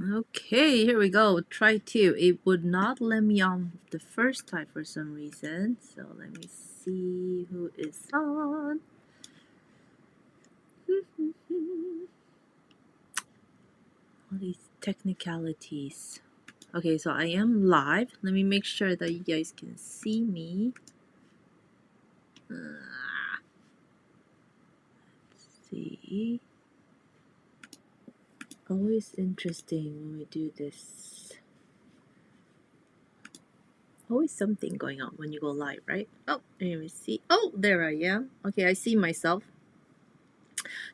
Okay, here we go. Try 2. It would not let me on the first time for some reason. So let me see who is on. All these technicalities. Okay, so I am live. Let me make sure that you guys can see me. Let's see. Always interesting when we do this. Always something going on when you go live, right? Oh, let me see. Oh, there I am. Okay, I see myself.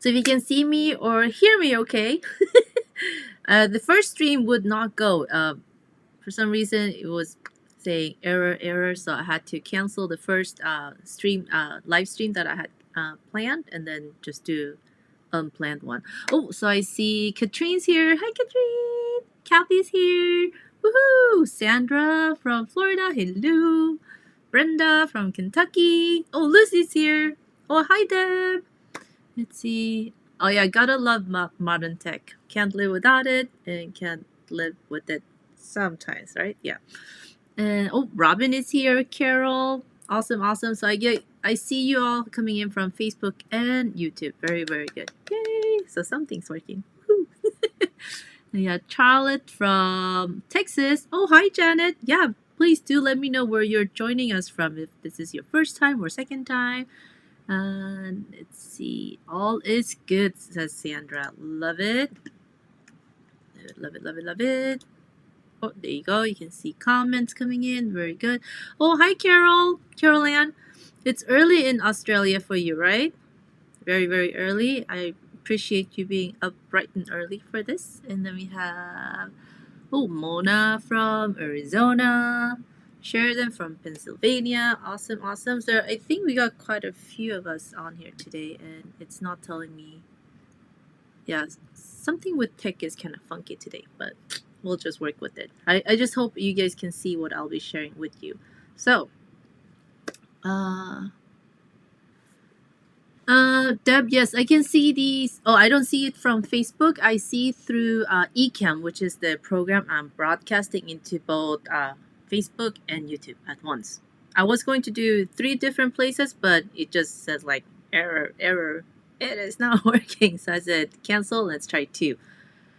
So if you can see me or hear me okay, the first stream would not go. For some reason, it was saying error, so I had to cancel the first live stream that I had planned and then just do unplanned one. Oh, so I see Katrine's here. Hi, Katrine. Kathy's here. Woohoo! Sandra from Florida. Hello. Brenda from Kentucky. Oh, Lucy's here. Oh, hi, Deb. Let's see. Oh yeah, gotta love modern tech. Can't live without it, and can't live with it sometimes, right? Yeah. And oh, Robin is here. Carol, awesome, awesome. So I see you all coming in from Facebook and YouTube. Very, very good. Yay! So something's working. Woo. Yeah, Charlotte from Texas. Oh, hi, Janet. Yeah, please do let me know where you're joining us from. If this is your first time or second time. And let's see. All is good, says Sandra. Love it. Love it, love it, love it. Oh, there you go. You can see comments coming in. Very good. Oh, hi, Carol. Carol Ann. It's early in Australia for you, right? Very, very early. I appreciate you being up bright and early for this. And then we have, oh, Mona from Arizona. Sheridan from Pennsylvania. Awesome, awesome. So I think we got quite a few of us on here today, and it's not telling me. Yeah, something with tech is kind of funky today, but we'll just work with it. I just hope you guys can see what I'll be sharing with you. So, Deb, yes, I can see these. Oh, I don't see it from Facebook. I see through Ecamm, which is the program I'm broadcasting into both Facebook and YouTube at once. I was going to do 3 different places, but it just says like error, error. It is not working. So I said cancel. Let's try 2.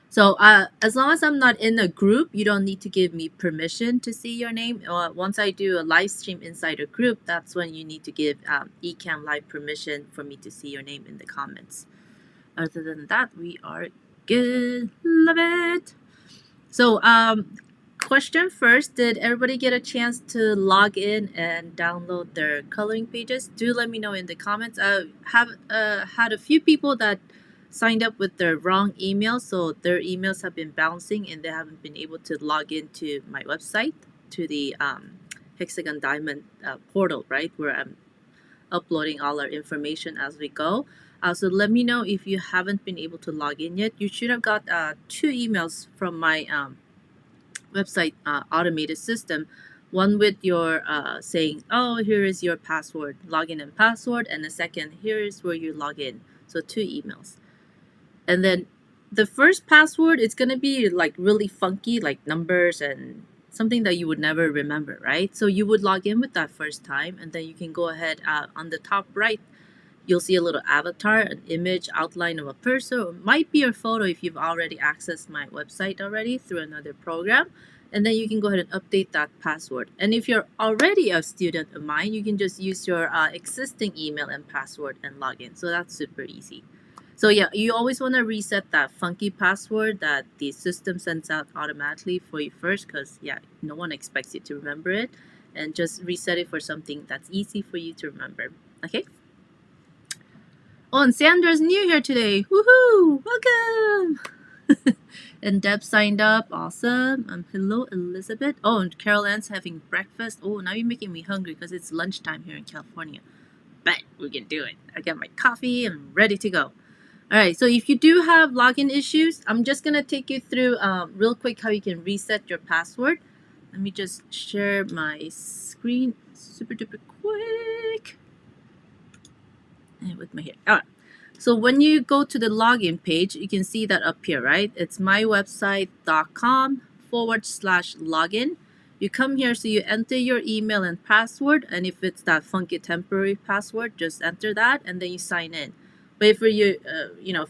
So as long as I'm not in a group, you don't need to give me permission to see your name. Once I do a live stream inside a group, that's when you need to give Ecamm Live permission for me to see your name in the comments. Other than that, we are good. Love it. So question first, did everybody get a chance to log in and download their coloring pages? Do let me know in the comments. I have had a few people that signed up with their wrong email, so their emails have been bouncing and they haven't been able to log into my website, to the Hexagon Diamond portal, right, where I'm uploading all our information as we go. So let me know if you haven't been able to log in yet. You should have got 2 emails from my website automated system. One with your saying, oh, here is your password, login and password, and the second, here is where you log in. So 2 emails. And then the first password, it's going to be like really funky, like numbers and something that you would never remember, right? So you would log in with that first time, and then you can go ahead on the top right, you'll see a little avatar, an image outline of a person, or it might be your photo if you've already accessed my website already through another program. And then you can go ahead and update that password. And if you're already a student of mine, you can just use your existing email and password and log in. So that's super easy. So yeah, you always want to reset that funky password that the system sends out automatically for you first, because yeah, no one expects you to remember it. And just reset it for something that's easy for you to remember. Okay? Oh, and Sandra's new here today. Woohoo! Welcome! And Deb signed up. Awesome. Hello, Elizabeth. Oh, and Carol Ann's having breakfast. Oh, now you're making me hungry because it's lunchtime here in California. But we can do it. I got my coffee and I'm ready to go. All right, so if you do have login issues, I'm just going to take you through real quick how you can reset your password. Let me just share my screen super duper quick. And with my hair. All right. So when you go to the login page, you can see that up here, right? It's mywebsite.com/login. You come here, so you enter your email and password, and if it's that funky temporary password, just enter that, and then you sign in. But if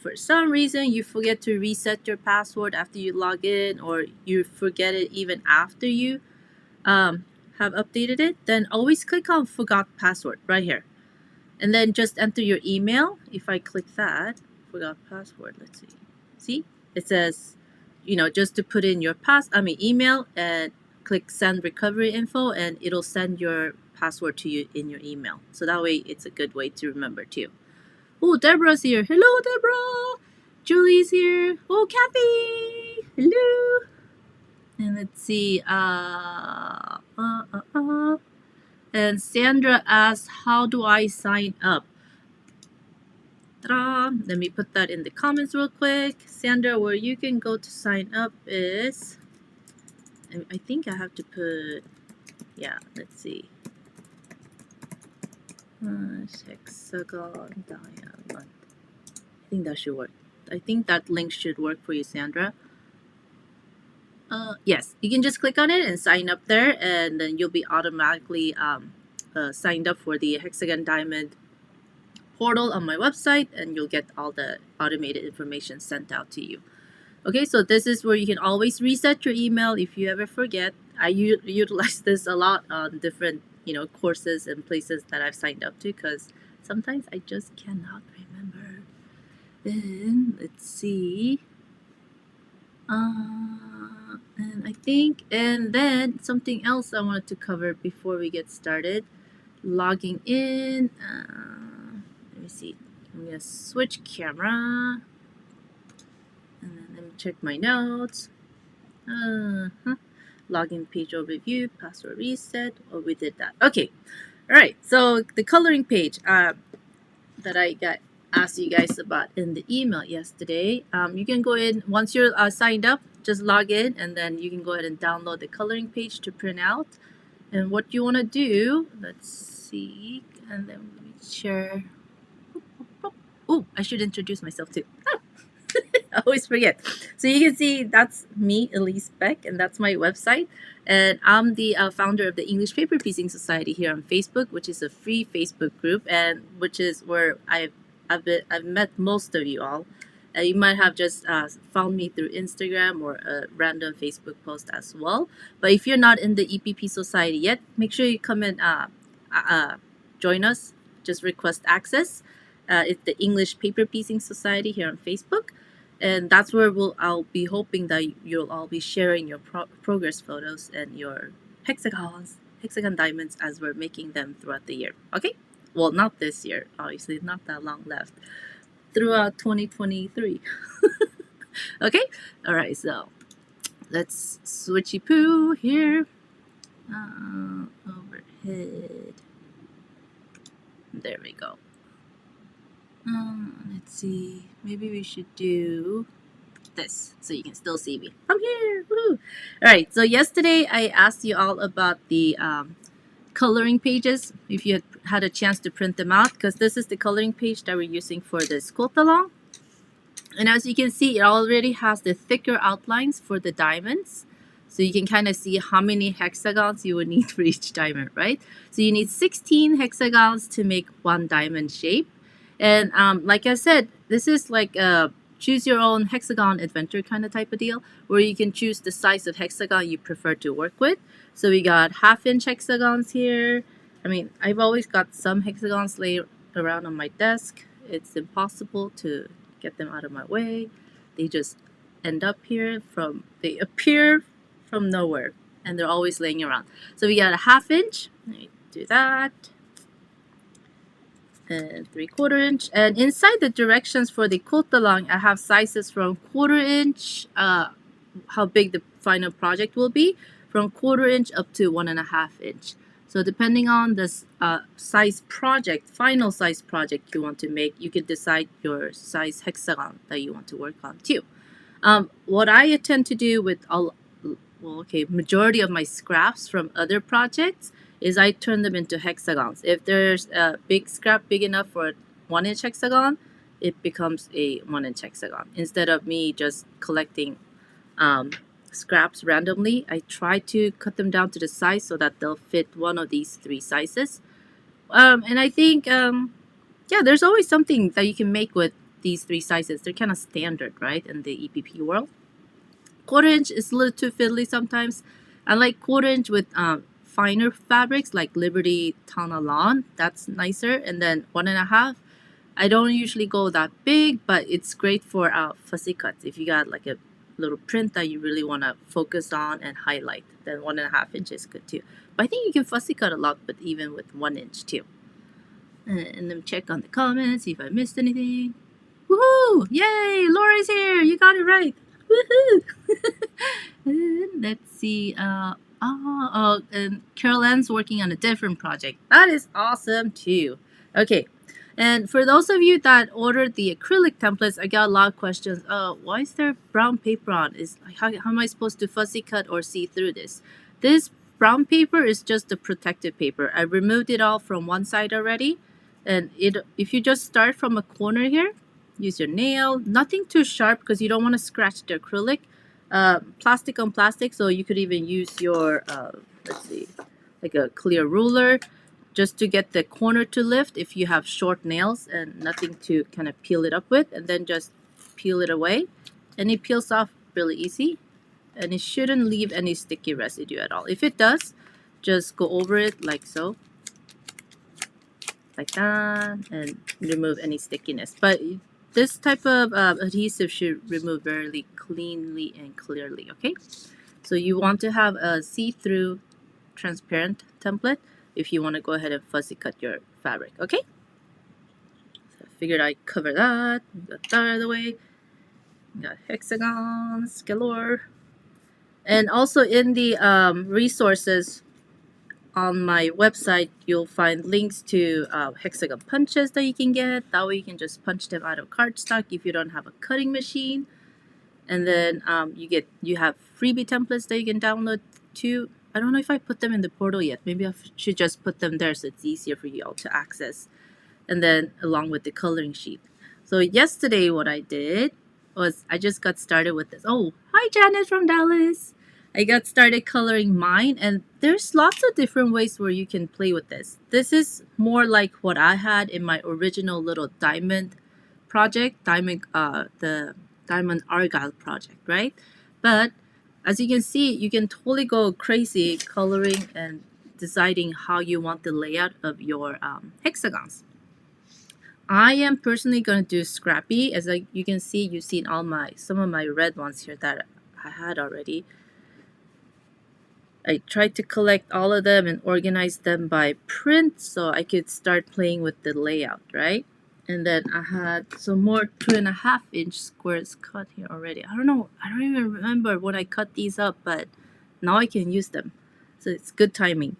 for some reason you forget to reset your password after you log in, or you forget it even after you have updated it, then always click on Forgot Password right here. And then just enter your email. If I click that, forgot password, let's see. See, it says, just to put in your email, and click send recovery info, and it'll send your password to you in your email. So that way it's a good way to remember too. Oh, Deborah's here. Hello, Deborah. Julie's here. Oh, Kathy. Hello. And let's see. And Sandra asks, how do I sign up? Ta-da! Let me put that in the comments real quick. Sandra, where you can go to sign up is, I think I have to put, let's see. Hexagon Diamond. I think that should work. I think that link should work for you, Sandra. Yes, you can just click on it and sign up there, and then you'll be automatically signed up for the Hexagon Diamond portal on my website, and you'll get all the automated information sent out to you. Okay, so this is where you can always reset your email if you ever forget. I utilize this a lot on different courses and places that I've signed up to, because sometimes I just cannot remember. Then let's see. And then something else I wanted to cover before we get started. Logging in. Let me see. I'm gonna switch camera, and then let me check my notes. Login page overview, password reset. Oh, we did that. Okay. All right. So the coloring page that I asked you guys about in the email yesterday. You can go in once you're signed up. Just log in, and then you can go ahead and download the coloring page to print out. And what you want to do, let's see, and then let me share. Oh, I should introduce myself too. I always forget. So you can see that's me, Elise Beck, and that's my website. And I'm the founder of the English Paper Piecing Society here on Facebook, which is a free Facebook group, and which is where I've met most of you all. You might have just found me through Instagram or a random Facebook post as well. But if you're not in the EPP Society yet, make sure you come and join us. Just request access. It's the English Paper Piecing Society here on Facebook. And that's where I'll be hoping that you'll all be sharing your progress photos and your hexagon diamonds as we're making them throughout the year. Okay? Well, not this year. Obviously, not that long left. Throughout 2023. Okay? Alright, so let's switchy poo here. Overhead. There we go. Let's see. Maybe we should do this so you can still see me. I'm here. Woo! Alright, so yesterday I asked you all about the coloring pages, if you had a chance to print them out, because this is the coloring page that we're using for this quilt along. And as you can see, it already has the thicker outlines for the diamonds, so you can kind of see how many hexagons you would need for each diamond, right? So you need 16 hexagons to make one diamond shape. And like I said, this is like a choose your own hexagon adventure kind of type of deal, where you can choose the size of hexagon you prefer to work with. So we got 1/2-inch hexagons here. I mean, I've always got some hexagons laid around on my desk. It's impossible to get them out of my way. They just end up here they appear from nowhere, and they're always laying around. So we got a 1/2-inch. Let me do that. And 3/4 inch. And inside the directions for the quilt along, I have sizes from 1/4 inch, how big the final project will be, from 1/4 inch up to 1.5 inch. So depending on the final size project you want to make, you can decide your size hexagon that you want to work on too. What I tend to do with majority of my scraps from other projects is I turn them into hexagons. If there's a big scrap big enough for a 1-inch hexagon, it becomes a 1-inch hexagon. Instead of me just collecting um, scraps randomly, I try to cut them down to the size so that they'll fit one of these 3 sizes. And I think, yeah, there's always something that you can make with these 3 sizes. They're kind of standard, right, in the EPP world. 1/4 inch is a little too fiddly sometimes. I like 1/4 inch with finer fabrics like Liberty Tana Lawn. That's nicer. And then 1.5. I don't usually go that big, but it's great for fussy cuts. If you got like a little print that you really want to focus on and highlight, then 1.5 inch is good too. But I think you can fussy cut a lot, but even with 1 inch too. And then check on the comments, see if I missed anything. Woohoo! Yay! Laura's here! You got it right! Woohoo! Let's see. And Carol Ann's working on a different project. That is awesome too. Okay. And for those of you that ordered the acrylic templates, I got a lot of questions. Why is there brown paper on? How am I supposed to fussy cut or see through this? This brown paper is just the protective paper. I removed it all from one side already. And if you just start from a corner here, use your nail. Nothing too sharp because you don't want to scratch the acrylic. Plastic on plastic, so you could even use your, let's see, like a clear ruler just to get the corner to lift if you have short nails and nothing to kind of peel it up with, and then just peel it away. And it peels off really easy, and it shouldn't leave any sticky residue at all. If it does, just go over it like so, like that, and remove any stickiness. But this type of adhesive should remove very cleanly and clearly, okay? So you want to have a see-through transparent template if you want to go ahead and fussy cut your fabric, okay? So I figured I'd cover that. Got that out of the way. Got hexagons galore. And also in the resources on my website, you'll find links to hexagon punches that you can get. That way you can just punch them out of cardstock if you don't have a cutting machine. And then you have freebie templates that you can download too. I don't know if I put them in the portal yet. Maybe I should just put them there so it's easier for you all to access. And then along with the coloring sheet. So yesterday what I did was I just got started with this. Oh, hi Janet from Dallas. I got started coloring mine, and there's lots of different ways where you can play with this. This is more like what I had in my original little diamond project, the Diamond Argyle project, right? But as you can see, you can totally go crazy coloring and deciding how you want the layout of your hexagons. I am personally going to do scrappy. As you can see, you've seen some of my red ones here that I had already. I tried to collect all of them and organize them by print so I could start playing with the layout, right? And then I had some more 2.5 inch squares cut here already. I don't even remember when I cut these up, but now I can use them. So it's good timing.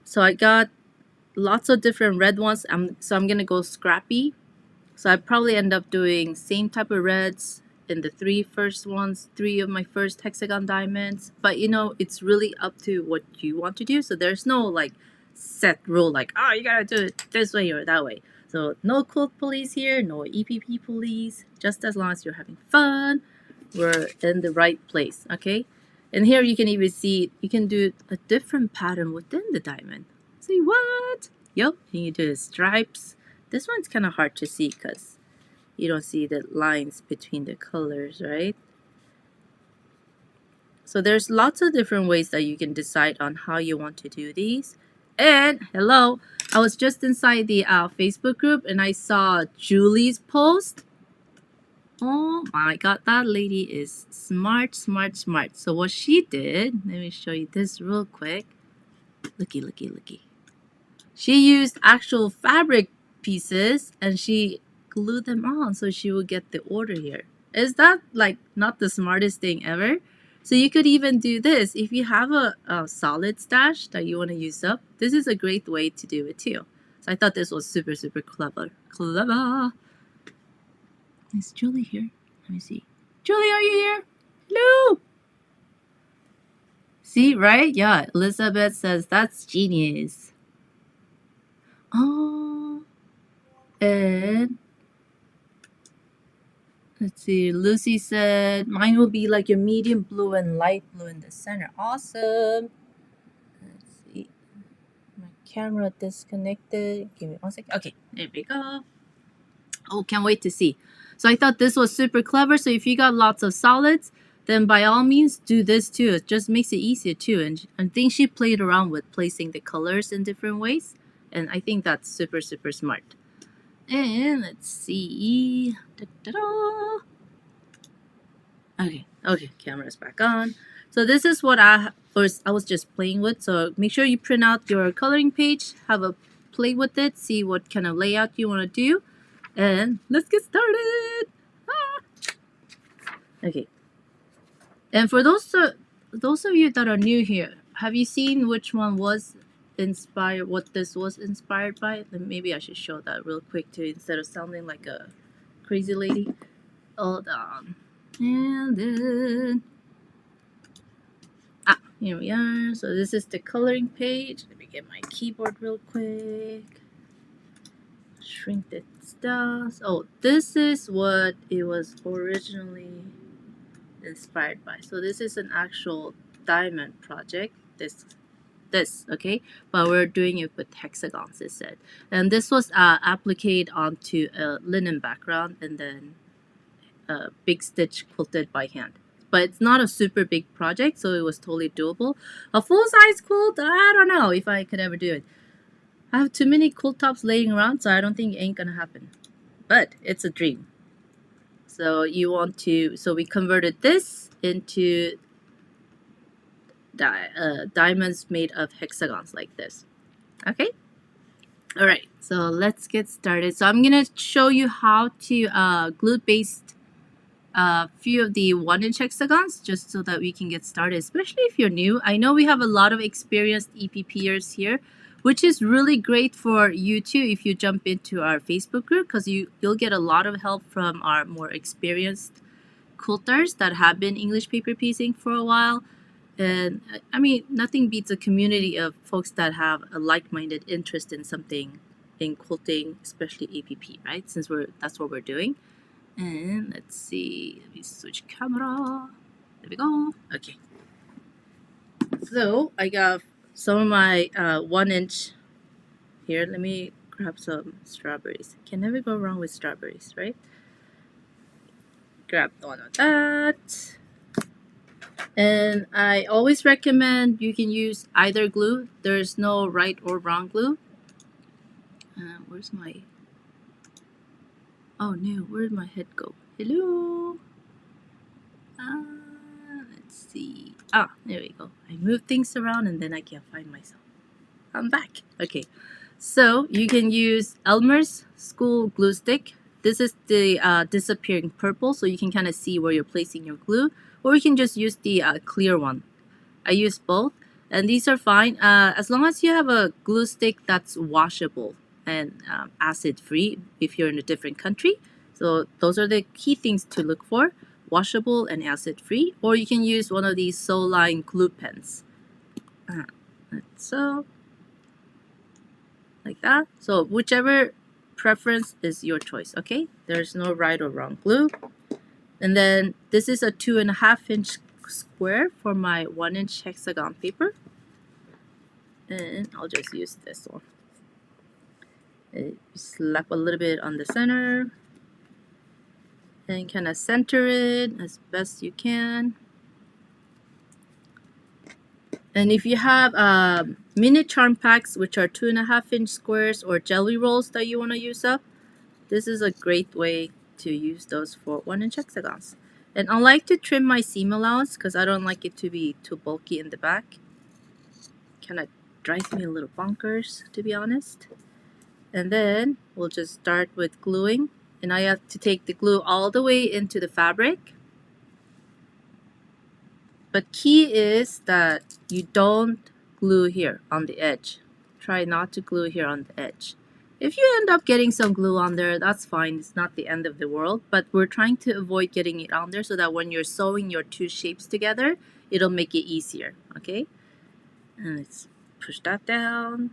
So I got lots of different red ones. So I'm gonna go scrappy. So I probably end up doing same type of reds in the 3 of my first hexagon diamonds. But you know, it's really up to what you want to do. So there's no like set rule like, oh, you gotta do it this way or that way. So no quilt police here, no EPP police. Just as long as you're having fun, we're in the right place, okay? And here you can even see, you can do a different pattern within the diamond. See what? Yep, and you do the stripes. This one's kind of hard to see because you don't see the lines between the colors, right? So there's lots of different ways that you can decide on how you want to do these. And hello, I was just inside the Facebook group and I saw Julie's post. Oh my god, that lady is smart, smart, smart. So what she did, let me show you this real quick. Looky, looky, looky. She used actual fabric pieces and she glued them on so she would get the order here. Is that like not the smartest thing ever? So you could even do this. If you have a solid stash that you want to use up, this is a great way to do it too. So I thought this was super, super clever. Clever. Is Julie here? Let me see. Julie, are you here? Hello? See, right? Yeah, Elizabeth says that's genius. Oh, and Let's see. Lucy said, mine will be like your medium blue and light blue in the center. Awesome. Let's see. My camera disconnected. Give me 1 second. Okay, there we go. Oh, can't wait to see. So I thought this was super clever. So if you got lots of solids, then by all means do this too. It just makes it easier too. And I think she played around with placing the colors in different ways. And I think that's super, super smart. And let's see. Da-da-da. Okay, camera's back on. So this is what I was just playing with. So make sure you print out your coloring page, have a play with it, see what kind of layout you want to do, and let's get started. Okay. And for those of you that are new here, have you seen which one was inspired? What this was inspired by? Then maybe I should show that real quick too, instead of sounding like a crazy lady. Hold on. And then here we are. So this is the coloring page. Let me get my keyboard real quick. Shrink the stuff. Oh, this is what it was originally inspired by. So this is an actual diamond project. This, okay, but we're doing it with hexagons instead. And this was applied onto a linen background and then big stitch quilted by hand. But it's not a super big project, so it was totally doable. A full-size quilt, I don't know if I could ever do it. I have too many quilt tops laying around, so I don't think it ain't gonna happen. But it's a dream. So you want to, so we converted this into diamonds made of hexagons like this. Okay? Alright, so let's get started. So I'm gonna show you how to glue paste a few of the 1-inch hexagons just so that we can get started, especially if you're new. I know we have a lot of experienced EPPers here, which is really great for you too if you jump into our Facebook group, because you'll get a lot of help from our more experienced quilters that have been English paper piecing for a while. And I mean, nothing beats a community of folks that have a like-minded interest in something in quilting, especially APP, right? Since that's what we're doing. And let's see, let me switch camera. There we go. Okay. So I got some of my 1-inch here. Let me grab some strawberries. Can never go wrong with strawberries, right? Grab one of that. And I always recommend you can use either glue. There's no right or wrong glue. Where's my... Oh no, where'd my head go? Hello? Let's see. There we go. I move things around and then I can't find myself. I'm back. Okay. So you can use Elmer's School Glue Stick. This is the disappearing purple, so you can kind of see where you're placing your glue. Or you can just use the clear one. I use both, and these are fine as long as you have a glue stick that's washable and acid-free if you're in a different country. So those are the key things to look for: washable and acid-free. Or you can use one of these Soline glue pens. So like that. So whichever preference is your choice. Okay, there's no right or wrong glue. And then this is a 2.5-inch square for my 1-inch hexagon paper, and I'll just use this one. Slap a little bit on the center and kind of center it as best you can. And if you have mini charm packs, which are 2.5-inch squares, or jelly rolls that you want to use up, this is a great way to use those for 1-inch hexagons. And I like to trim my seam allowance because I don't like it to be too bulky in the back. Kind of drives me a little bonkers, to be honest. And then we'll just start with gluing. And I have to take the glue all the way into the fabric. But key is that you don't glue here on the edge. Try not to glue here on the edge. If you end up getting some glue on there, that's fine. It's not the end of the world. But we're trying to avoid getting it on there so that when you're sewing your two shapes together, it'll make it easier. Okay? And let's push that down.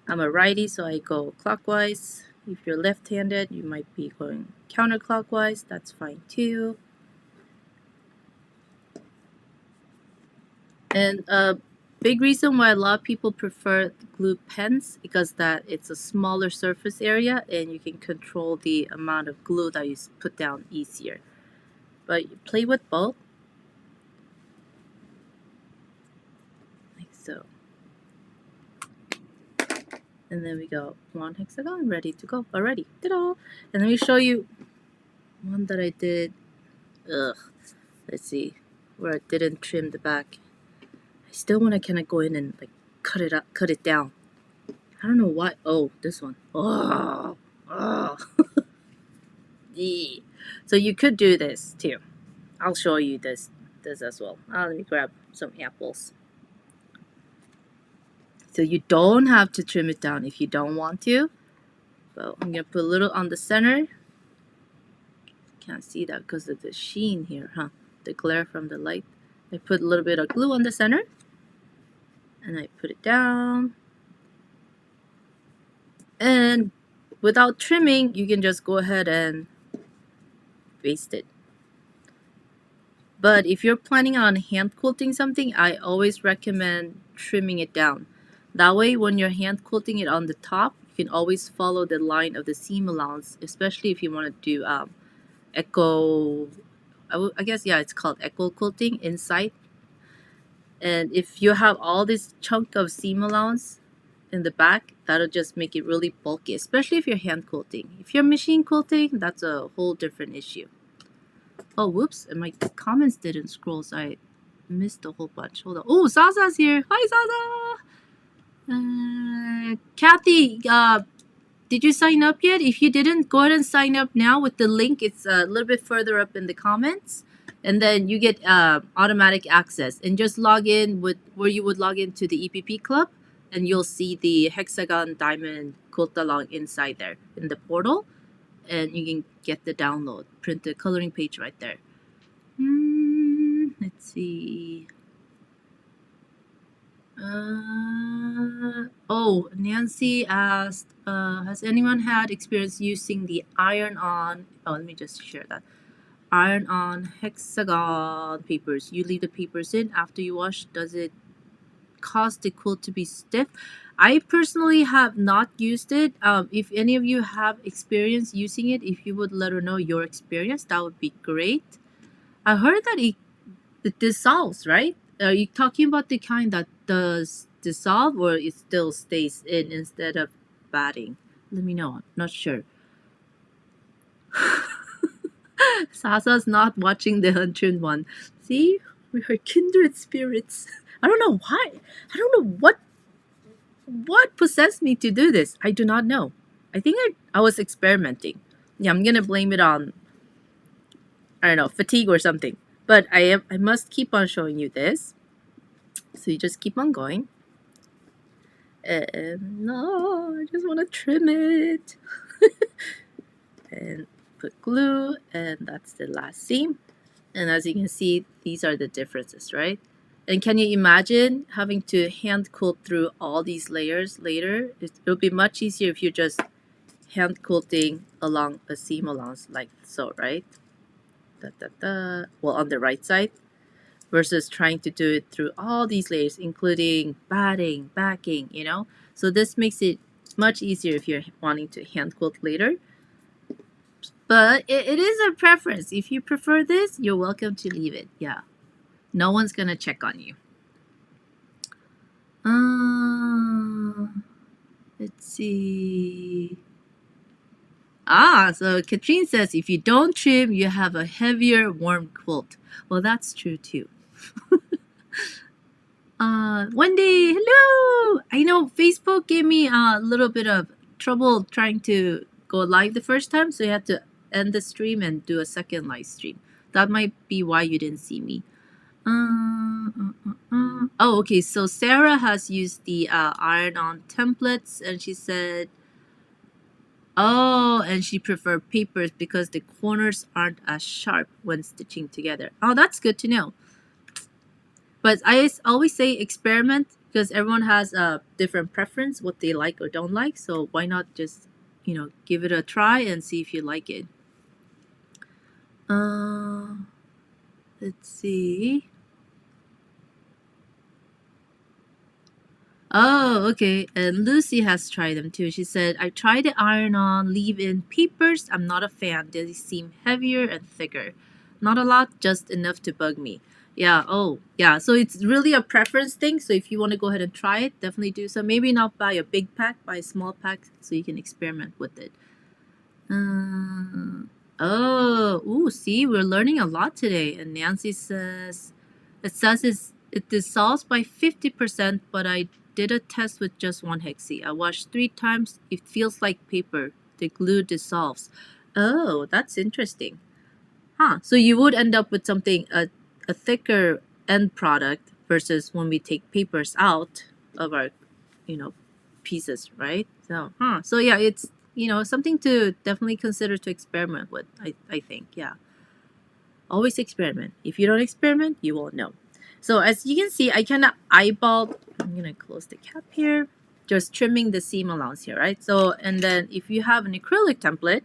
I'm a righty, so I go clockwise. If you're left-handed, you might be going counterclockwise. That's fine too. And a big reason why a lot of people prefer glue pens because that it's a smaller surface area and you can control the amount of glue that you put down easier. But you play with both, like so. And then we go one hexagon ready to go already. Ta-da! And let me show you one that I did. Let's see, where I didn't trim the back. I still want to kind of go in and like cut it down. I don't know why. Oh, this one. Oh. Yeah. So you could do this too. I'll show you this as well. Let me grab some apples. So you don't have to trim it down if you don't want to. But I'm gonna put a little on the center. Can't see that because of the sheen here, huh? The glare from the light. I put a little bit of glue on the center. And I put it down. And without trimming, you can just go ahead and baste it. But if you're planning on hand quilting something, I always recommend trimming it down. That way, when you're hand quilting it on the top, you can always follow the line of the seam allowance, especially if you want to do echo, I guess, yeah, it's called echo quilting inside. And if you have all this chunk of seam allowance in the back, that'll just make it really bulky, especially if you're hand quilting. If you're machine quilting, that's a whole different issue. Oh, whoops, and my comments didn't scroll, so I missed a whole bunch. Hold on. Oh, Zaza's here. Hi, Zaza. Kathy, did you sign up yet? If you didn't, go ahead and sign up now with the link. It's a little bit further up in the comments. And then you get automatic access. And just log in with where you would log into the EPP club. And you'll see the Hexagon Diamond Quilt Along inside there in the portal. And you can get the download, print the coloring page right there. Let's see. Oh, Nancy asked, has anyone had experience using the iron-on? Oh, let me just share that. Iron-on hexagon papers. You leave the papers in after you wash. Does it cause the quilt to be stiff? I personally have not used it. If any of you have experience using it, if you would let her know your experience, that would be great. I heard that it dissolves, right? Are you talking about the kind that does dissolve or it still stays in instead of batting? Let me know. I'm not sure. Sasa's not watching the untrimmed one. See? We are kindred spirits. I don't know why. I don't know what possessed me to do this. I do not know. I think I was experimenting. Yeah, I'm gonna blame it on, I don't know, fatigue or something. But I must keep on showing you this. So you just keep on going. And no, I just want to trim it. And put glue, and that's the last seam. And as you can see, these are the differences, right? And can you imagine having to hand quilt through all these layers later? It'll be much easier if you're just hand quilting along a seam allowance like so, right? Well, on the right side, versus trying to do it through all these layers, including batting, backing, you know? So this makes it much easier if you're wanting to hand quilt later. But it is a preference. If you prefer this, you're welcome to leave it. Yeah. No one's gonna check on you. Let's see. So Katrine says if you don't trim, you have a heavier, warm quilt. Well, that's true too. Wendy, hello! I know Facebook gave me a little bit of trouble trying to go live the first time, so you had to end the stream and do a second live stream. That might be why you didn't see me. Oh, okay, so Sarah has used the iron-on templates, and she said, oh, and she preferred papers because the corners aren't as sharp when stitching together. Oh, that's good to know. But I always say experiment because everyone has a different preference, what they like or don't like. So why not just give it a try and see if you like it. Let's see. Oh, okay. And Lucy has tried them too. She said, I tried the iron-on leave-in papers. I'm not a fan. They seem heavier and thicker. Not a lot, just enough to bug me. Yeah, oh, yeah. So it's really a preference thing. So if you want to go ahead and try it, definitely do so. Maybe not buy a big pack, buy a small pack so you can experiment with it. Ooh, see, we're learning a lot today. And Nancy says, it dissolves by 50%, but I did a test with just one hexie. I washed 3 times. It feels like paper. The glue dissolves. Oh, that's interesting. Huh. So you would end up with something, a thicker end product versus when we take papers out of our, pieces, right? So, So yeah, it's, something to definitely consider to experiment with, I think. Yeah. Always experiment. If you don't experiment, you won't know. So as you can see, I kind of eyeballed. I'm going to close the cap here. Just trimming the seam allowance here, right? So, and then if you have an acrylic template,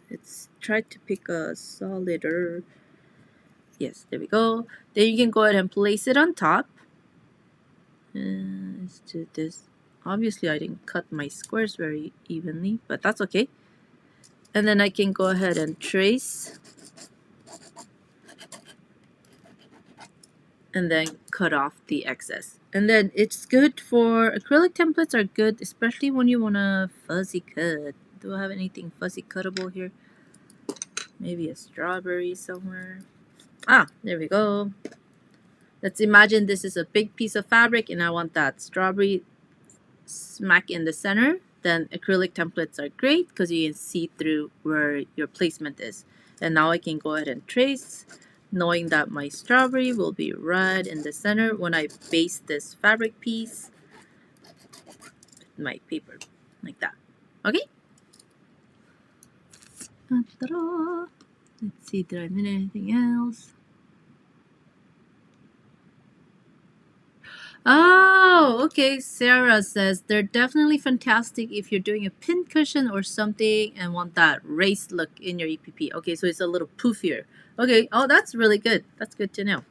let's try to pick a solider. Yes, there we go. Then you can go ahead and place it on top. Let's do this. Obviously, I didn't cut my squares very evenly, but that's okay. And then I can go ahead and trace. And then cut off the excess. And then it's good for acrylic templates are good, especially when you want to fuzzy cut. Do I have anything fuzzy cuttable here? Maybe a strawberry somewhere. Ah, there we go. Let's imagine this is a big piece of fabric and I want that strawberry smack in the center. Then acrylic templates are great because you can see through where your placement is. And now I can go ahead and trace, knowing that my strawberry will be right in the center when I baste this fabric piece with my paper, like that. Okay? Ta-da. Let's see, did I miss anything else? Oh, okay. Sarah says they're definitely fantastic if you're doing a pin cushion or something and want that raised look in your EPP. Okay, so it's a little poofier. Okay, oh, that's really good. That's good to know.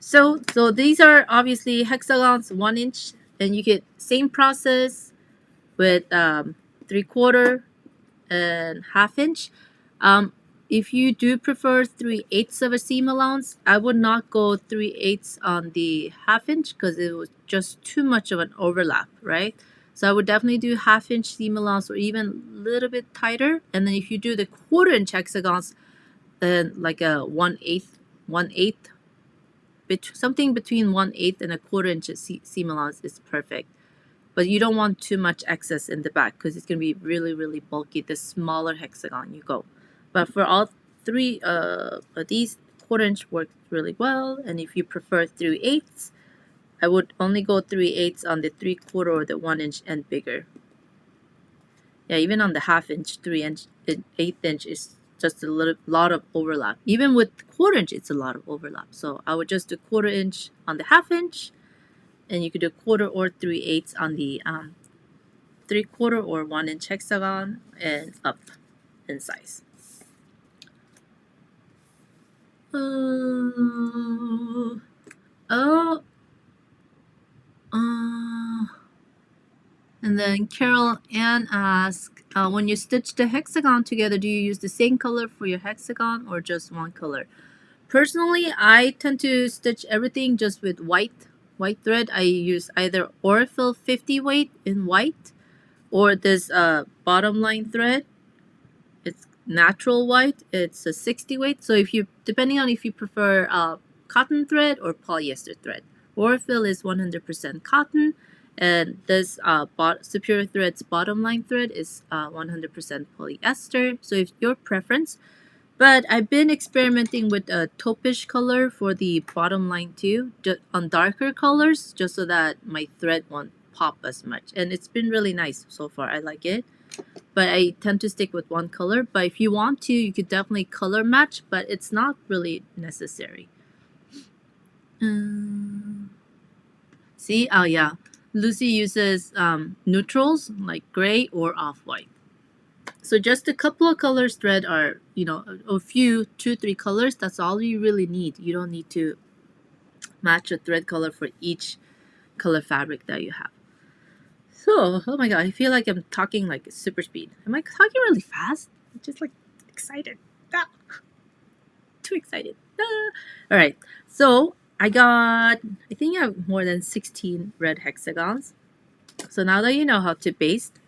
So these are obviously hexagons, 1 inch, and you get same process with 3/4 and 1/2 inch. If you do prefer 3/8 of a seam allowance, I would not go 3/8 on the 1/2 inch because it was just too much of an overlap, right? So I would definitely do 1/2 inch seam allowance or even a little bit tighter. And then if you do the 1/4 inch hexagons, then like a 1/8, something between 1/8 and a 1/4 inch seam allowance is perfect. But you don't want too much excess in the back because it's going to be really, really bulky the smaller hexagon you go. But for all 3 of these, 1/4 inch works really well. And if you prefer 3/8, I would only go 3/8 on the 3/4 or the 1 inch and bigger. Yeah, even on the 1/2 inch, 3 inch, 1/8 inch is just a lot of overlap. Even with 1/4 inch, it's a lot of overlap. So I would just do 1/4 inch on the 1/2 inch. And you could do 1/4 or 3/8 on the 3/4 or 1 inch hexagon and up in size. And then Carol Ann asked, when you stitch the hexagon together, do you use the same color for your hexagon or just one color? Personally, I tend to stitch everything just with white thread. I use either Orifil 50 weight in white or this bottom line thread. It's natural white. It's a 60 weight. So if you, depending on if you prefer cotton thread or polyester thread. Orifil is 100% cotton, and this Superior Thread's bottom line thread is 100% polyester. So if your preference. But I've been experimenting with a taupish color for the bottom line too, just on darker colors, just so that my thread won't pop as much. And it's been really nice so far. I like it. But I tend to stick with one color. But if you want to, you could definitely color match, but it's not really necessary. See? Oh, yeah. Lucy uses neutrals like gray or off-white. So just a couple of colors thread are, you know, a few, 2-3 colors. That's all you really need. You don't need to match a thread color for each color fabric that you have. So, oh my god, I feel like I'm talking like super speed. Am I talking really fast? I'm just like excited. Ah, too excited. Ah. All right, so I think I have more than 16 red hexagons. So now that you know how to baste,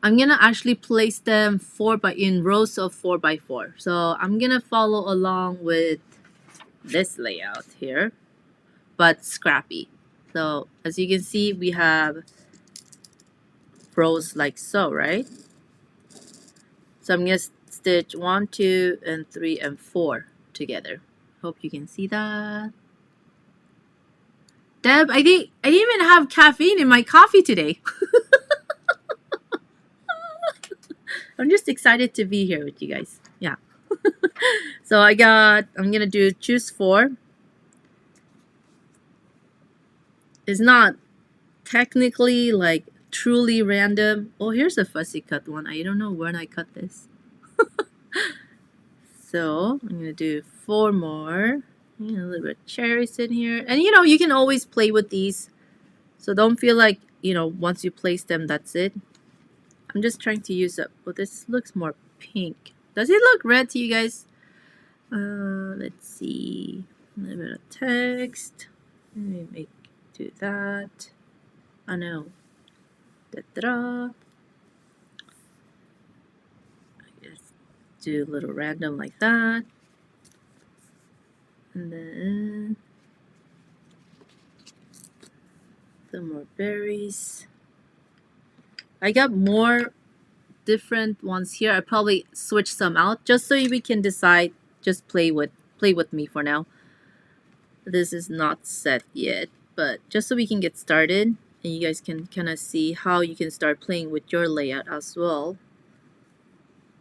I'm gonna actually place them in rows of 4x4. So I'm gonna follow along with this layout here, but scrappy. So as you can see, we have rows like so, right? So I'm gonna stitch 1, 2, and 3, and 4 together. Hope you can see that. Deb, I didn't even have caffeine in my coffee today. I'm just excited to be here with you guys. Yeah. So I'm gonna choose 4. It's not technically like truly random. Oh, here's a fussy cut one. I don't know when I cut this. So I'm gonna do 4 more. A little bit of cherries in here. And you know, you can always play with these. So don't feel like, you know, once you place them, that's it. I'm just trying to use up. Well, this looks more pink. Does it look red to you guys? Let's see. A little bit of text. Let me do that. Oh no. Da-da-da. I guess do a little random like that. And then some more berries. I got more different ones here. I probably switch some out just so we can decide. Just play with me for now. This is not set yet, but just so we can get started and you guys can kind of see how you can start playing with your layout as well.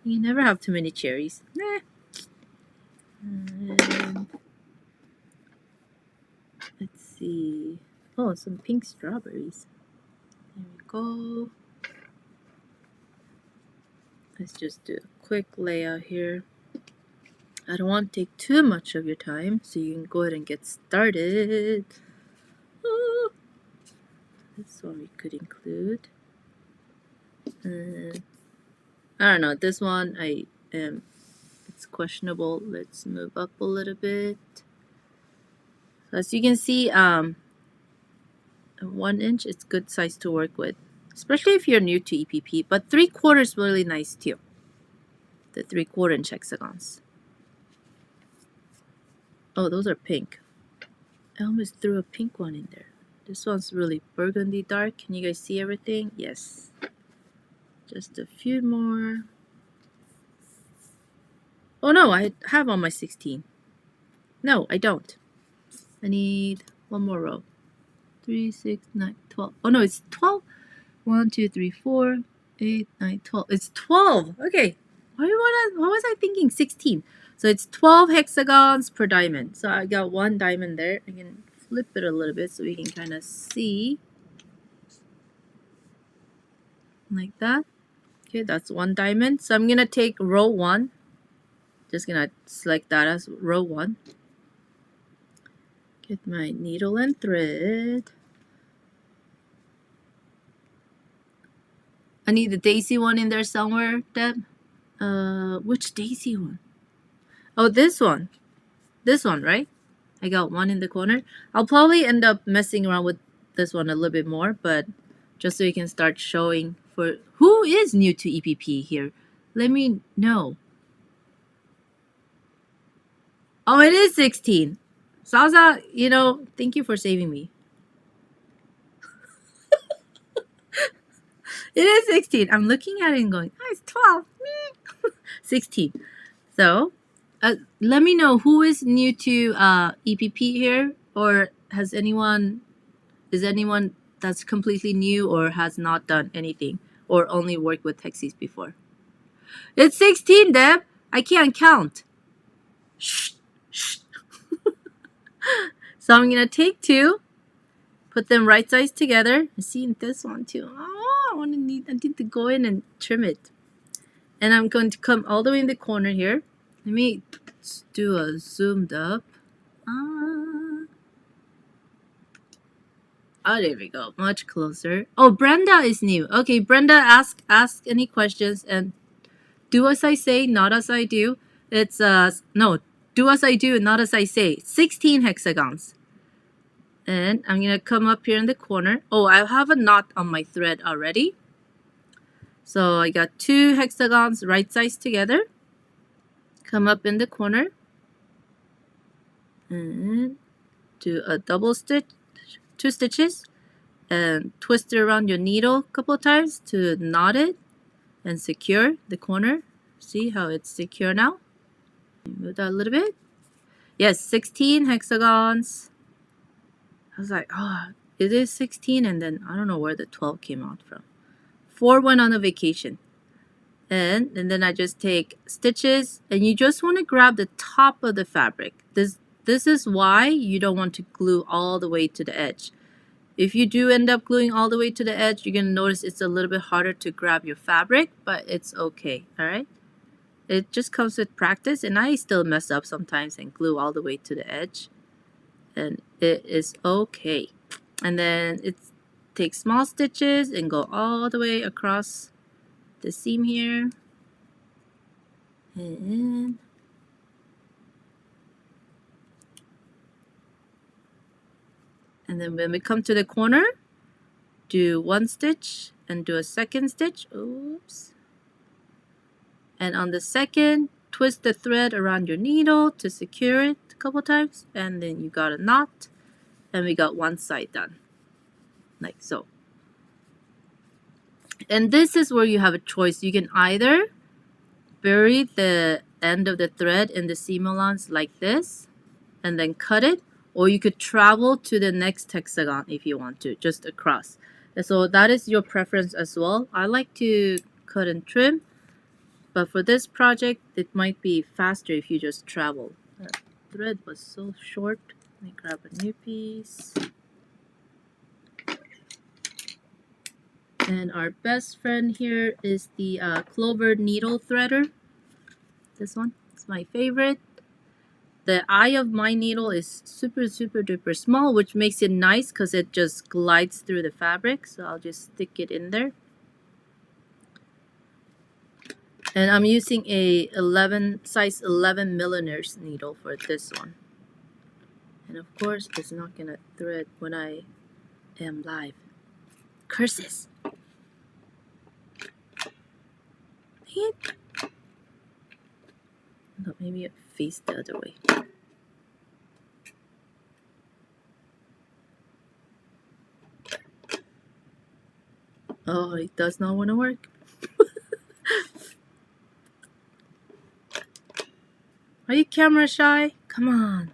You never have too many cherries. Nah. And let's see. Oh, some pink strawberries. There we go. Let's just do a quick layout here. I don't want to take too much of your time, so you can go ahead and get started. Oh, this one we could include. I don't know. This one it's questionable. Let's move up a little bit. As you can see, 1 inch is good size to work with, especially if you're new to EPP. But 3/4 is really nice too. The 3/4 inch hexagons. Oh, those are pink. I almost threw a pink one in there. This one's really burgundy dark. Can you guys see everything? Yes. Just a few more. Oh no, I have on my 16. No, I don't. I need 1 more row. 3, 6, 9, 12. Oh no, it's 12. 1, 2, 3, 4, 8, 9, 12. It's 12. Okay. What was I thinking? 16. So it's 12 hexagons per diamond. So I got 1 diamond there. I can flip it a little bit so we can kind of see. Like that. Okay, that's 1 diamond. So I'm going to take row 1. Just going to select that as row 1. Get my needle and thread. I need the daisy one in there somewhere, Deb. Which daisy one? Oh, this one. This one, right? I got 1 in the corner. I'll probably end up messing around with this one a little bit more, but just so you can start showing for who is new to EPP here. Let me know. Oh, it is 16. Salsa, you know, thank you for saving me. It is 16. I'm looking at it and going, oh, it's 12. 16. So, let me know who is new to EPP here, or is anyone that's completely new or has not done anything or only worked with Hexies before. It's 16, Deb. I can't count. Shh. Shh. So I'm going to take 2 Put them right sides together. I see in this one too. Oh, I need to go in and trim it. And I'm going to come all the way in the corner here. Let me do a zoomed up. Oh, there we go. Much closer. Oh, Brenda is new. Okay, Brenda, ask any questions and do as I say, not as I do. It's no, do as I do, not as I say. 16 hexagons. And I'm gonna come up here in the corner. Oh, I have a knot on my thread already. So I got 2 hexagons right sides together. Come up in the corner. And do a double stitch, 2 stitches. And twist it around your needle a couple of times to knot it and secure the corner. See how it's secure now? Move that a little bit. Yes, 16 hexagons. I was like, oh, it is 16, and then I don't know where the 12 came out from. 4 went on a vacation. And then I just take stitches, and you just want to grab the top of the fabric. This is why you don't want to glue all the way to the edge. If you do end up gluing all the way to the edge, you're going to notice it's a little bit harder to grab your fabric, but it's okay, all right? It just comes with practice, and I still mess up sometimes and glue all the way to the edge, and it is okay. And then take small stitches and go all the way across the seam here. And then when we come to the corner, do 1 stitch and do a 2nd stitch. Oops. And on the 2nd, twist the thread around your needle to secure it a couple times. And then you got a knot. And we got 1 side done. Like so. And this is where you have a choice. You can either bury the end of the thread in the seam allowance like this and then cut it, or you could travel to the next hexagon if you want to, just across. And so that is your preference as well. I like to cut and trim, but for this project it might be faster if you just travel. That thread was so short. Let me grab a new piece. And our best friend here is the clover needle threader. This one is my favorite. The eye of my needle is super duper small, which makes it nice because it just glides through the fabric. So I'll just stick it in there. And I'm using a size 11 millimeters needle for this one. And of course, it's not gonna thread when I am live. Curses! Dang it. No, maybe it faced the other way. Oh, it does not want to work. Are you camera shy? Come on.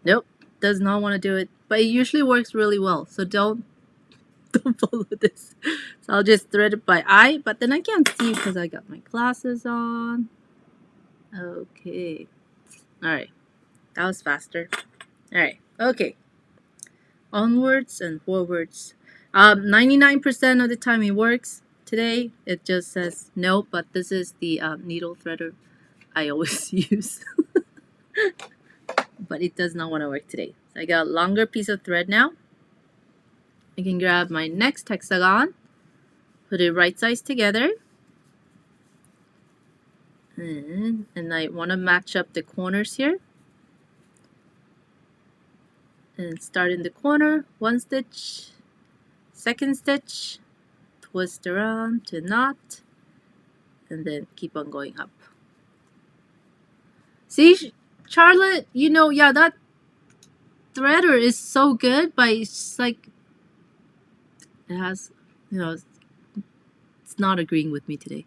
Nope, does not want to do it. But it usually works really well, so don't follow this. So I'll just thread it by eye, but then I can't see because I got my glasses on. Okay. Alright. That was faster. Alright. Okay. Onwards and forwards. 99% of the time it works. Today it just says no, but this is the needle threader I always use. But it does not want to work today. So I got a longer piece of thread now. I can grab my next hexagon, put it right sides together, and I want to match up the corners here. And start in the corner, 1 stitch, 2nd stitch, twist around to knot, and then keep on going up. See, Charlotte, you know, yeah, that threader is so good, but it's just like, it has, you know, it's not agreeing with me today.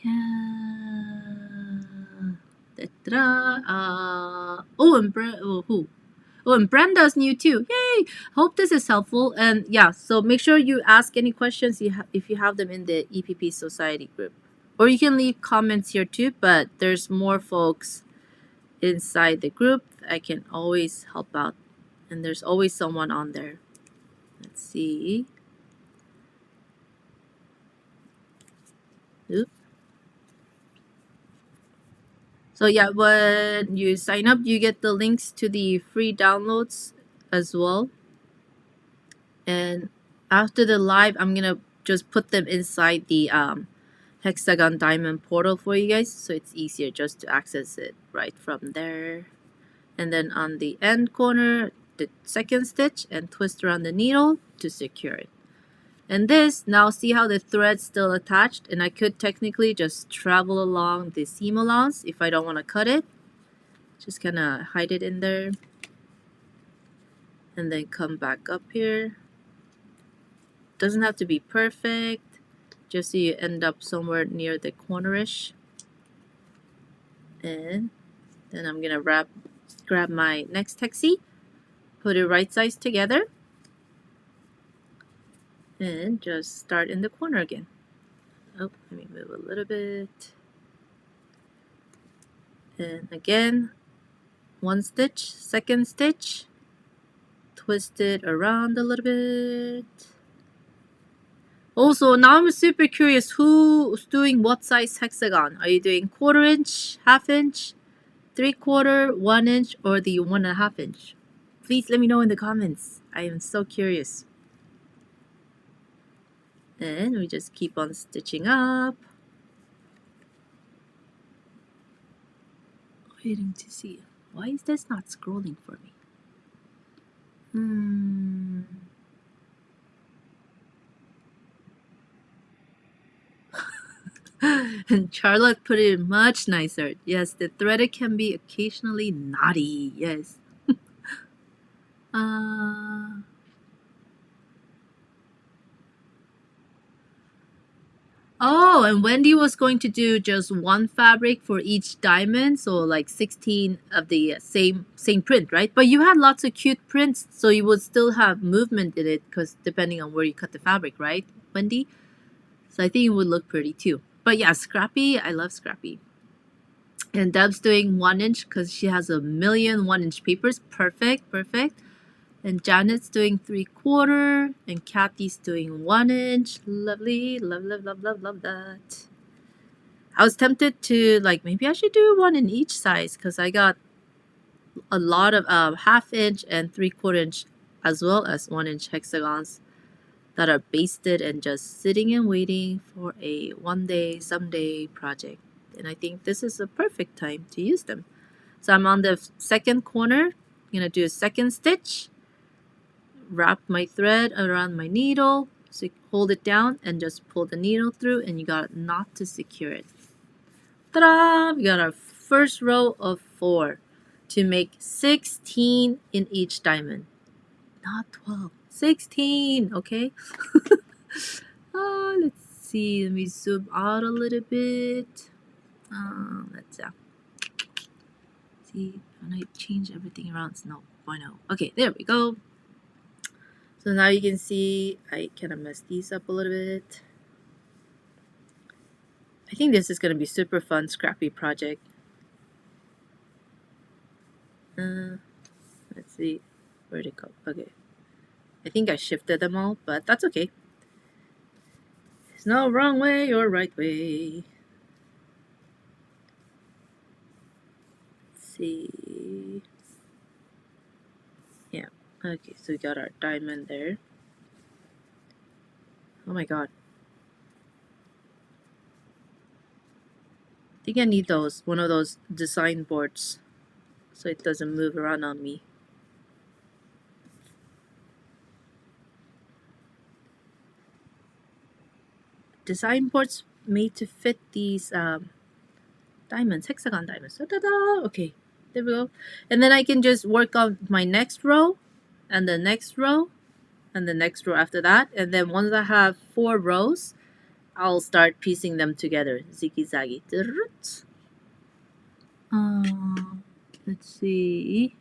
Yeah. And Brenda's new too. Yay! Hope this is helpful. And yeah, so make sure you ask any questions if you have them in the EPP Society group. Or you can leave comments here too, but there's more folks inside the group, I can always help out. And there's always someone on there. Let's see. Oop. So yeah, when you sign up, you get the links to the free downloads as well. And after the live, I'm gonna just put them inside the Hexagon Diamond portal for you guys, so it's easier just to access it right from there. And then on the end corner, the second stitch and twist around the needle to secure it. And this, now see how the thread's still attached, and I could technically just travel along the seam allowance if I don't want to cut it. Just kind of hide it in there. And then come back up here. Doesn't have to be perfect, just so you end up somewhere near the cornerish. And then I'm gonna grab my next hexie, put it right sides together, and just start in the corner again. Oh, let me move a little bit. And again, one stitch, second stitch, twist it around a little bit. Also, now I'm super curious, who's doing what size hexagon? Are you doing 1/4 inch, 1/2 inch, 3/4, 1 inch, or the 1.5 inch? Please let me know in the comments. I am so curious. And we just keep on stitching up. Waiting to see. Why is this not scrolling for me? And Charlotte put it much nicer. Yes, the threaded can be occasionally naughty. Yes. Oh, and Wendy was going to do just one fabric for each diamond, so like 16 of the same print, right? But you had lots of cute prints, so you would still have movement in it, because depending on where you cut the fabric, right, Wendy? So I think it would look pretty too. But yeah, Scrappy, I love Scrappy. And Deb's doing 1 inch because she has a million 1 inch papers. Perfect, perfect. And Janet's doing 3/4, and Kathy's doing 1 inch. Lovely, love, love, love, love, love that. I was tempted to, like, maybe I should do one in each size, because I got a lot of 1/2 inch and 3/4 inch, as well as 1 inch hexagons that are basted and just sitting and waiting for a one day, someday project. And I think this is a perfect time to use them. So I'm on the second corner. I'm gonna do a second stitch, wrap my thread around my needle, so you hold it down and just pull the needle through, and you got a knot to secure it. Ta-da! We got our first row of 4 to make 16 in each diamond. Not 12, 16, okay? Let's see, let me zoom out a little bit. Let's see, when I change everything around, no, why no? Okay, there we go. So now you can see I kind of messed these up a little bit. I think this is going to be super fun, scrappy project. Let's see, where'd it go? Okay, I think I shifted them all, but that's okay. There's no wrong way or right way. Let's see. Yeah, okay, so we got our diamond there. Oh my god. I think I need one of those design boards, so it doesn't move around on me. Design boards made to fit these diamonds, hexagon diamonds. Ta-da! Okay, there we go. And then I can just work on my next row, and the next row, and the next row after that. And then once I have 4 rows, I'll start piecing them together. Ziggy-zaggy. Let's see.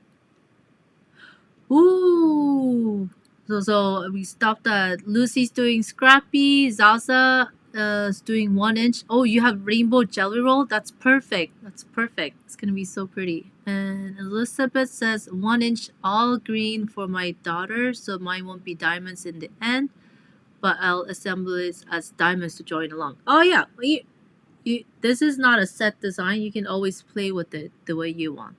Ooh! So we stopped at Lucy's doing Scrappy, Zaza is doing 1 inch. Oh, you have rainbow jelly roll? That's perfect. That's perfect. It's gonna be so pretty. And Elizabeth says 1 inch all green for my daughter, so mine won't be diamonds in the end, but I'll assemble it as diamonds to join along. Oh yeah, this is not a set design. You can always play with it the way you want.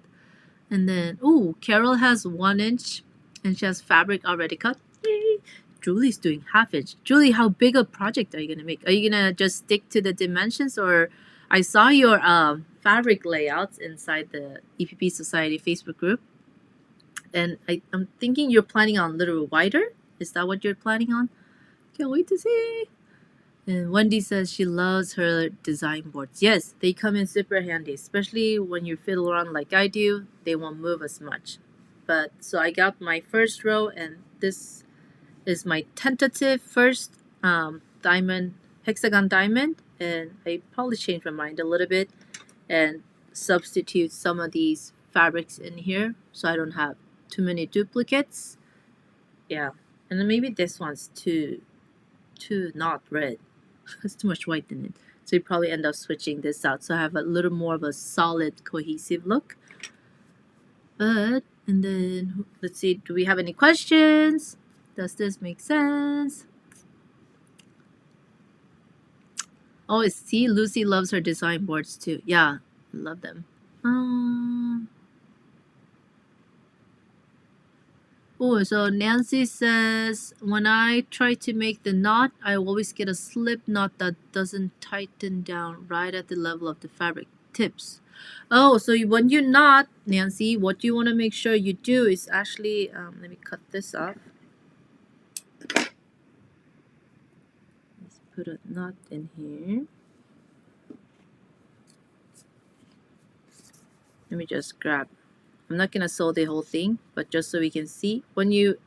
And then, ooh, Carol has 1 inch and she has fabric already cut. Yay. Julie's doing 1/2 inch. Julie, how big a project are you gonna make? Are you gonna just stick to the dimensions, or I saw your fabric layouts inside the EPP Society Facebook group, and I'm thinking you're planning on a little wider. Is that what you're planning on? Can't wait to see. And Wendy says she loves her design boards. Yes, they come in super handy, especially when you fiddle around like I do. They won't move as much. But so I got my first row, and this is my tentative first diamond, hexagon diamond, and I probably changed my mind a little bit and substitute some of these fabrics in here so I don't have too many duplicates. Yeah, and then maybe this one's too not red. It's too much white in it, so you probably end up switching this out so I have a little more of a solid cohesive look. But and then let's see, do we have any questions? Does this make sense? Oh, see, Lucy loves her design boards too. Yeah, I love them. Oh, so Nancy says, when I try to make the knot, I always get a slip knot that doesn't tighten down right at the level of the fabric tips. Oh, so when you knot, Nancy, what you want to make sure you do is actually, let me cut this off. Let's put a knot in here. Let me just grab. I'm not going to sew the whole thing, but just so we can see. When you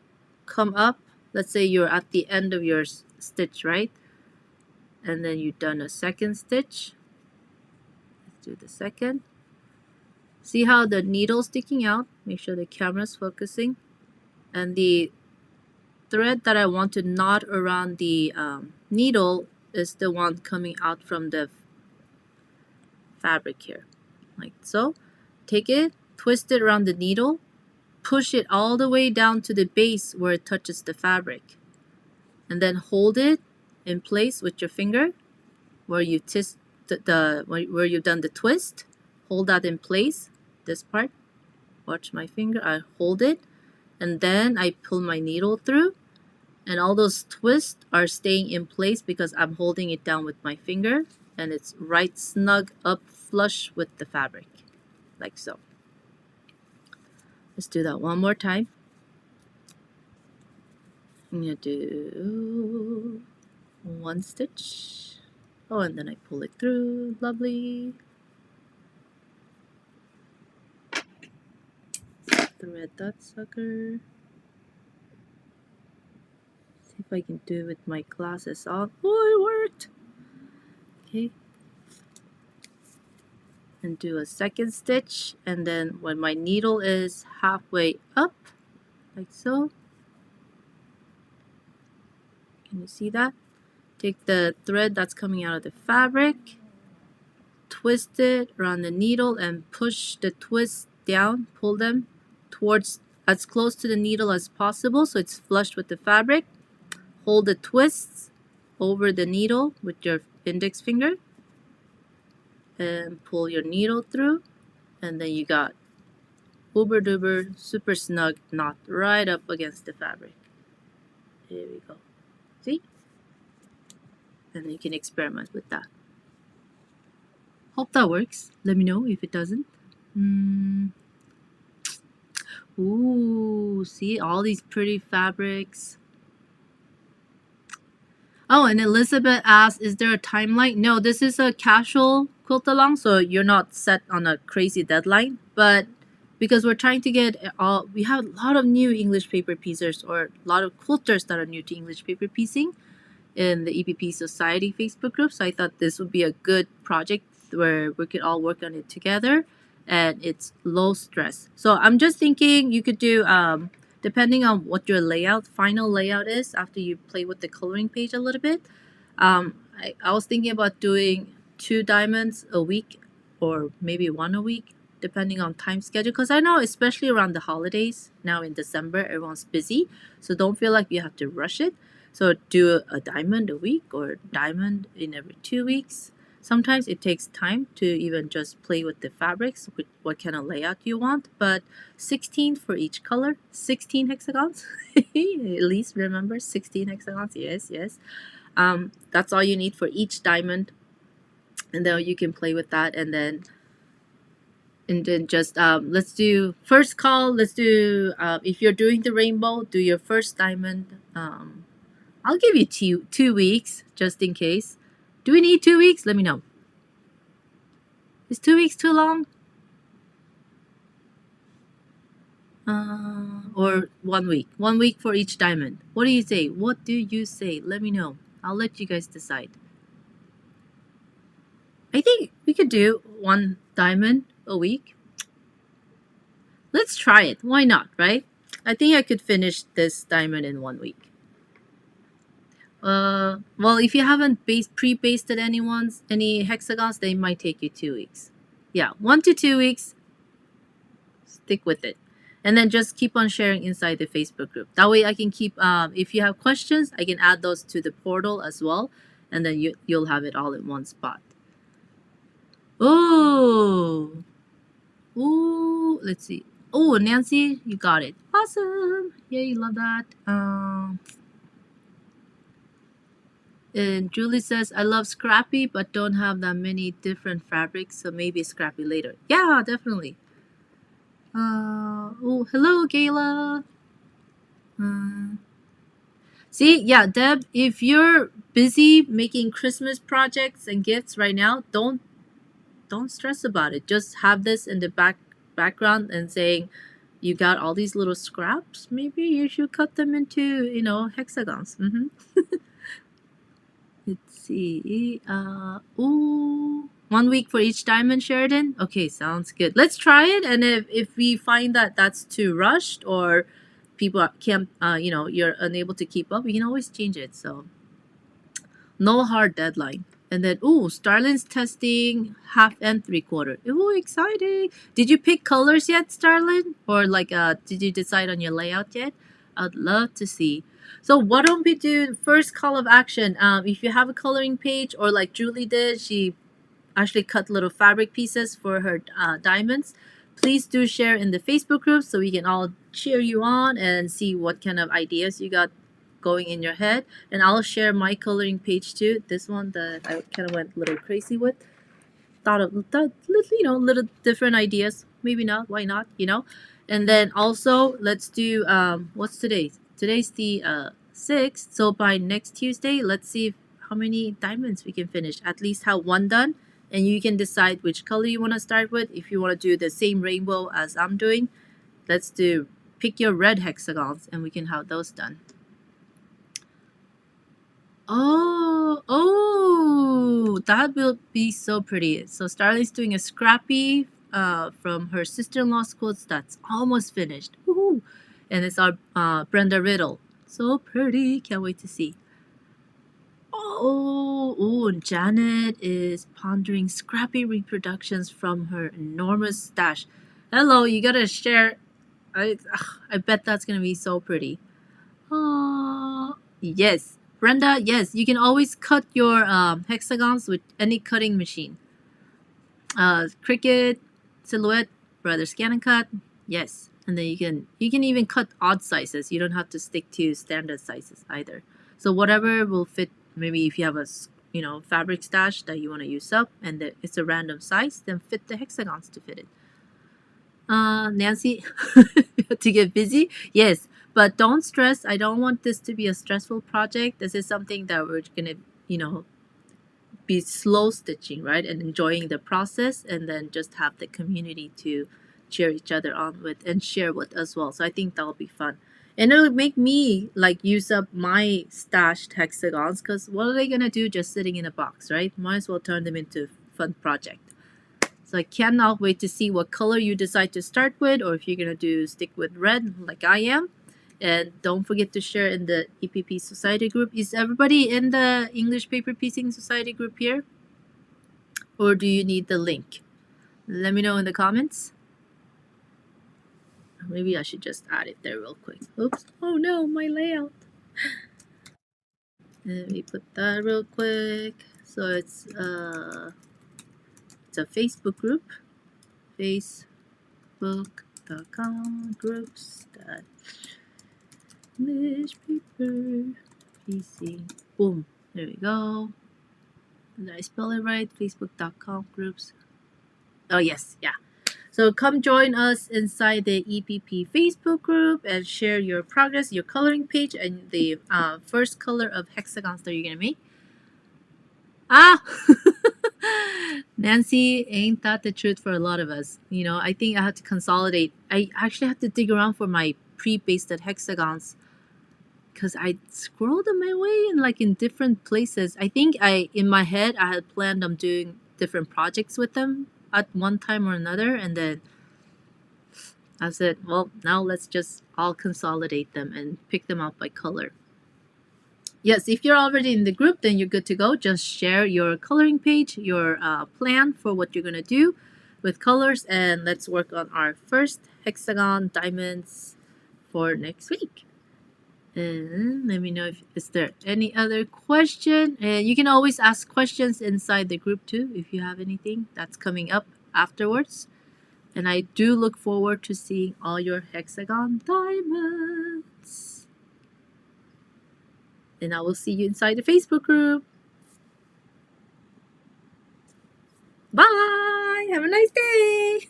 come up, let's say you're at the end of your stitch, right? And then you've done a second stitch. Let's do the second. See how the needle's sticking out? Make sure the camera's focusing. And the thread that I want to knot around the needle is the one coming out from the fabric here. Like so. Take it, twist it around the needle, push it all the way down to the base where it touches the fabric, and then hold it in place with your finger where you twist where you've done the twist. Hold that in place, this part. Watch my finger. I hold it, and then I pull my needle through, and all those twists are staying in place because I'm holding it down with my finger, and it's right snug up flush with the fabric. Like so. Let's do that one more time. I'm going to do one stitch. Oh, and then I pull it through. Lovely. Thread that sucker. See if I can do it with my glasses on. Oh, it worked. Okay. And do a second stitch, and then when my needle is halfway up, like so, can you see that? Take the thread that's coming out of the fabric, twist it around the needle, and push the twist down, pull them towards as close to the needle as possible so it's flush with the fabric. Hold the twists over the needle with your index finger and pull your needle through, and then you got uber duper super snug knot right up against the fabric. There we go. See? And you can experiment with that. Hope that works. Let me know if it doesn't. Ooh, see all these pretty fabrics. Oh, and Elizabeth asked, is there a timeline? No, this is a casual quilt along, so you're not set on a crazy deadline. But because we're trying to get we have a lot of new English paper piecers, or a lot of quilters that are new to English paper piecing in the EPP Society Facebook group. So I thought this would be a good project where we could all work on it together, and it's low stress. So I'm just thinking you could do depending on what your final layout is after you play with the coloring page a little bit. I was thinking about doing 2 diamonds a week, or maybe 1 a week, depending on time schedule. Because I know, especially around the holidays, now in December, everyone's busy. So don't feel like you have to rush it. So do a diamond a week or diamond in every 2 weeks. Sometimes it takes time to even just play with the fabrics, with what kind of layout you want. But 16 for each color, 16 hexagons. At least remember 16 hexagons. Yes, yes. That's all you need for each diamond. And then you can play with that. And then just let's do first call. Let's do, if you're doing the rainbow, do your first diamond. I'll give you 2 weeks just in case. Do we need 2 weeks? Let me know. Is 2 weeks too long? Or 1 week? 1 week for each diamond. What do you say? What do you say? Let me know. I'll let you guys decide. I think we could do 1 diamond a week. Let's try it. Why not, right? I think I could finish this diamond in 1 week. Well, if you haven't pre-basted any hexagons, they might take you 2 weeks. Yeah, 1 to 2 weeks. Stick with it. And then just keep on sharing inside the Facebook group. That way I can keep, if you have questions, I can add those to the portal as well. And then you'll have it all in one spot. Oh, let's see. Oh, Nancy, you got it. Awesome. Yay, love that. And Julie says, I love scrappy, but don't have that many different fabrics, so maybe scrappy later. Yeah, definitely. Oh, hello, Gayla. See, yeah, Deb, if you're busy making Christmas projects and gifts right now, don't stress about it. Just have this in the background and saying, you got all these little scraps. Maybe you should cut them into, hexagons. Let's see. 1 week for each diamond, Sheridan. Okay, sounds good. Let's try it. And if we find that that's too rushed or people can't, you're unable to keep up, we can always change it. So no hard deadline. And then, Starlin's testing 1/2 and 3/4. Exciting. Did you pick colors yet, Starlin? Or did you decide on your layout yet? I'd love to see. So why don't we do first call of action? If you have a coloring page, or like Julie did, she actually cut little fabric pieces for her diamonds. Please do share in the Facebook group so we can all cheer you on and see what kind of ideas you got going in your head. And I'll share my coloring page too. This one that I kind of went a little crazy with. Thought of little different ideas. Maybe not. Why not? And then also let's do what's today? Today's the 6th. So by next Tuesday, let's see how many diamonds we can finish. At least have 1 done. And you can decide which color you want to start with. If you want to do the same rainbow as I'm doing, pick your red hexagons and we can have those done. Oh, that will be so pretty. So Starly's doing a scrappy from her sister-in-law's quilts that's almost finished. Woohoo! And it's our Brenda Riddle. So pretty. Can't wait to see. Oh, Janet is pondering scrappy reproductions from her enormous stash. Hello, you gotta share. I bet that's gonna be so pretty. Oh, yes. Brenda, yes, you can always cut your hexagons with any cutting machine. Cricut, Silhouette, Brother Scan and Cut, yes. And then you can even cut odd sizes. You don't have to stick to standard sizes either. So whatever will fit. Maybe if you have a fabric stash that you want to use up and it's a random size, then fit the hexagons to fit it. Nancy, to get busy, yes. But don't stress. I don't want this to be a stressful project. This is something that we're going to, be slow stitching, right? And enjoying the process, and then just have the community to cheer each other on with and share with as well. So I think that'll be fun. And it'll make me use up my stashed hexagons, because what are they going to do just sitting in a box, right? Might as well turn them into a fun project. So I cannot wait to see what color you decide to start with, or if you're going to stick with red like I am. And don't forget to share in the EPP Society group. Is everybody in the English Paper Piecing Society group here? Or do you need the link? Let me know in the comments. Maybe I should just add it there real quick. Oops. Oh no, my layout. Let me put that real quick. So it's a Facebook group. Facebook.com groups that English paper PC. Boom. There we go. Did I spell it right? Facebook.com groups. Oh yes, yeah. So come join us inside the EPP Facebook group and share your progress, your coloring page, and the first color of hexagons that you're gonna make. Ah, Nancy, ain't that the truth for a lot of us? You know, I think I had to consolidate. I actually had to dig around for my pre-basted hexagons because I scrolled them my way in different places. I think in my head I had planned on doing different projects with them at one time or another, and then I said, well, now let's just all consolidate them and pick them out by color. Yes, if you're already in the group, then you're good to go. Just share your coloring page, your plan for what you're going to do with colors, and let's work on our first hexagon diamonds for next week. And let me know if is there any other question. And you can always ask questions inside the group too if you have anything that's coming up afterwards. And I do look forward to seeing all your hexagon diamonds. And I will see you inside the Facebook group. Bye! Have a nice day!